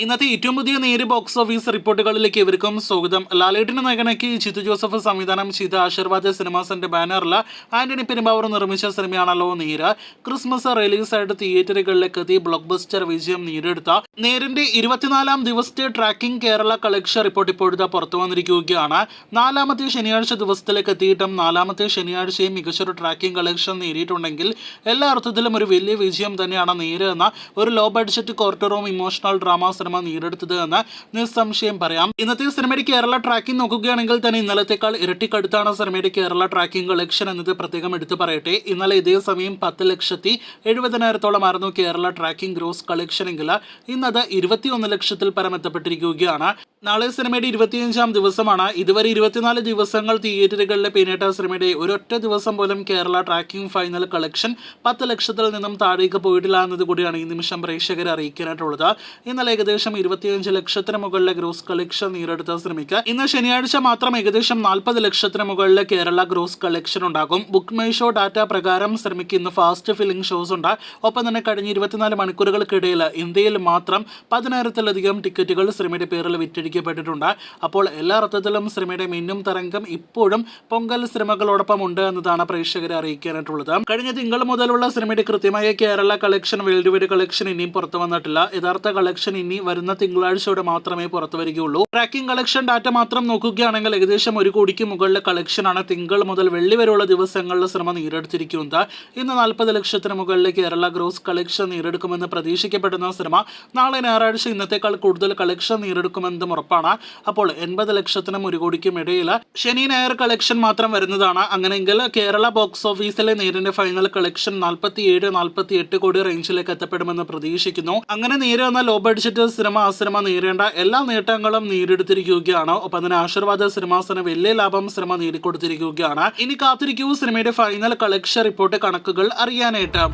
ഇന്നത്തെ ഏറ്റവും പുതിയ നേര് ബോക്സ് ഓഫീസ് റിപ്പോർട്ടുകളിലേക്ക് ഇവർക്കും സ്വാഗതം. ലാലേട്ടിന്റെ നായകനാക്കി ജിത്തു ജോസഫ് സംവിധാനം ചെയ്ത ആശീർവാദ് സിനിമാസിന്റെ ബാനറിൽ ആന്റണി പെരുമ്പാവൂർ നിർമ്മിച്ച സിനിമയാണല്ലോ നേര്. ക്രിസ്മസ് റിലീസായിട്ട് തിയേറ്ററുകളിലേക്ക് എത്തി ബ്ലോക്ക് ബസ്റ്റർ വിജയം നേടിയെടുത്ത നേരിന്റെ 24-ാം ദിവസത്തെ ട്രാക്കിംഗ് കേരള കളക്ഷൻ റിപ്പോർട്ട് ഇപ്പോഴത്തെ പുറത്തു വന്നിരിക്കുകയാണ്. 4-ാമത്തെ ശനിയാഴ്ച ദിവസത്തിലേക്ക് എത്തിയിട്ടും 4-ാമത്തെ ശനിയാഴ്ചയും മികച്ചൊരു ട്രാക്കിംഗ് കളക്ഷൻ നേടിയിട്ടുണ്ടെങ്കിൽ എല്ലാ അർത്ഥത്തിലും ഒരു വലിയ വിജയം തന്നെയാണ് നേര് എന്ന ഒരു low budget courtroom emotional drama നേടിയെടുത്തത് എന്ന് നിസ്സംശയം പറയാം. ഇന്നത്തെ സിനിമയുടെ കേരള ട്രാക്കിംഗ് നോക്കുകയാണെങ്കിൽ തന്നെ ഇന്നലത്തേക്കാൾ ഇരട്ടിക്കടുത്താണ് സിനിമയുടെ കേരള ട്രാക്കിംഗ് കളക്ഷൻ എന്നത് പ്രത്യേകം എടുത്തു പറയട്ടെ. ഇന്നലെ ഇതേ സമയം 10,70,000-ഓളമായിരുന്നു കേരള ട്രാക്കിംഗ് ഗ്രോസ് കളക്ഷൻ എങ്കിൽ ഇന്നത് 21 ലക്ഷത്തിൽ പരം എത്തപ്പെട്ടിരിക്കുകയാണ്. നാളെ സിനിമയുടെ 25-ാം ദിവസമാണ്. ഇതുവരെ 24 ദിവസങ്ങൾ തിയേറ്ററുകളിലെ പിന്നിട്ട സിനിമയുടെ ഒരൊറ്റ ദിവസം പോലും കേരള ട്രാക്കിംഗ് ഫൈനൽ കളക്ഷൻ 10 ലക്ഷത്തിൽ നിന്നും താഴേക്ക് പോയിട്ടില്ല എന്നത് കൂടിയാണ് ഈ നിമിഷം പ്രേക്ഷകരെ അറിയിക്കാനായിട്ടുള്ളത്. ഇന്നലെ ഏകദേശം 25 ലക്ഷത്തിന് മുകളിലെ ഗ്രോസ് കളക്ഷൻ നേടിയെടുത്ത സിനിമയ്ക്ക് ഇന്ന് ശനിയാഴ്ച മാത്രം ഏകദേശം 40 ലക്ഷത്തിന് മുകളിലെ കേരള ഗ്രോസ് കളക്ഷൻ ഉണ്ടാകും. ബുക്ക് മൈ ഷോ ഡാറ്റ പ്രകാരം സിനിമയ്ക്ക് ഇന്ന് ഫാസ്റ്റ് ഫില്ലിംഗ് ഷോസ് ഉണ്ട്. ഒപ്പം തന്നെ കഴിഞ്ഞ 24 മണിക്കൂറുകൾക്കിടയിൽ ഇന്ത്യയിൽ മാത്രം 10,000-ലധികം ടിക്കറ്റുകൾ സിനിമയുടെ പേരിൽ വിറ്റഴിക്കപ്പെട്ടിട്ടുണ്ട്. അപ്പോൾ എല്ലാ അർത്ഥത്തിലും സിനിമയുടെ മിന്നും തരംഗം ഇപ്പോഴും പൊങ്കൽ സിനിമകളോടൊപ്പം ഉണ്ട് എന്നതാണ് പ്രേക്ഷകരെ അറിയിക്കാനായിട്ടുള്ളത്. കഴിഞ്ഞ തിങ്കൾ മുതലുള്ള സിനിമയുടെ കൃത്യമായ Kerala collection world wide collection ഇനിയും പുറത്തു വന്നിട്ടില്ല. യഥാർത്ഥ കളക്ഷൻ ഇനി വരുന്ന തിങ്കളാഴ്ചയോടെ മാത്രമേ പുറത്തു വരികയുള്ളൂ. ട്രാക്കിംഗ് കളക്ഷൻ ഡാറ്റ മാത്രം നോക്കുകയാണെങ്കിൽ ഏകദേശം 1 കോടിക്ക് മുകളിലെ കളക്ഷനാണ് തിങ്കൾ മുതൽ വെള്ളി വരെയുള്ള ദിവസങ്ങളിൽ സിനിമ നേടിയെടുത്തിരിക്കുന്നത്. ഇന്ന് 40 ലക്ഷത്തിന് മുകളിലെ കേരള ഗ്രോസ് കളക്ഷൻ നേടിയെടുക്കുമെന്ന് പ്രതീക്ഷിക്കപ്പെടുന്ന സിനിമ നാളെ ഞായറാഴ്ച ഇന്നത്തേക്കാൾ കൂടുതൽ കളക്ഷൻ നേടിയെടുക്കുമെന്നും ഉറപ്പാണ്. അപ്പോൾ 80 ലക്ഷത്തിനും 1 കോടിക്കും ഇടയിൽ ശനി ഞായർ കളക്ഷൻ മാത്രം വരുന്നതാണ്. അങ്ങനെയെങ്കിൽ കേരള ബോക്സ് ഓഫീസിലെ നേരിന്റെ ഫൈനൽ കളക്ഷൻ 47-48 കോടി റേഞ്ചിലേക്ക് എത്തപ്പെടുമെന്ന് പ്രതീക്ഷിക്കുന്നു. അങ്ങനെ നേരെ എന്ന ലോ ബഡ്ജറ്റ് സിനിമ ആ സിനിമ നേടേണ്ട എല്ലാ നേട്ടങ്ങളും നേടിയെടുത്തിരിക്കുകയാണ്. ഒപ്പം തന്നെ ആശീർവാദ സിനിമാസിന് വലിയ ലാഭം സിനിമ നേടിക്കൊടുത്തിരിക്കുകയാണ്. ഇനി കാത്തിരിക്കൂ സിനിമയുടെ ഫൈനൽ കളക്ഷൻ റിപ്പോർട്ട് കണക്കുകൾ അറിയാനായിട്ട്.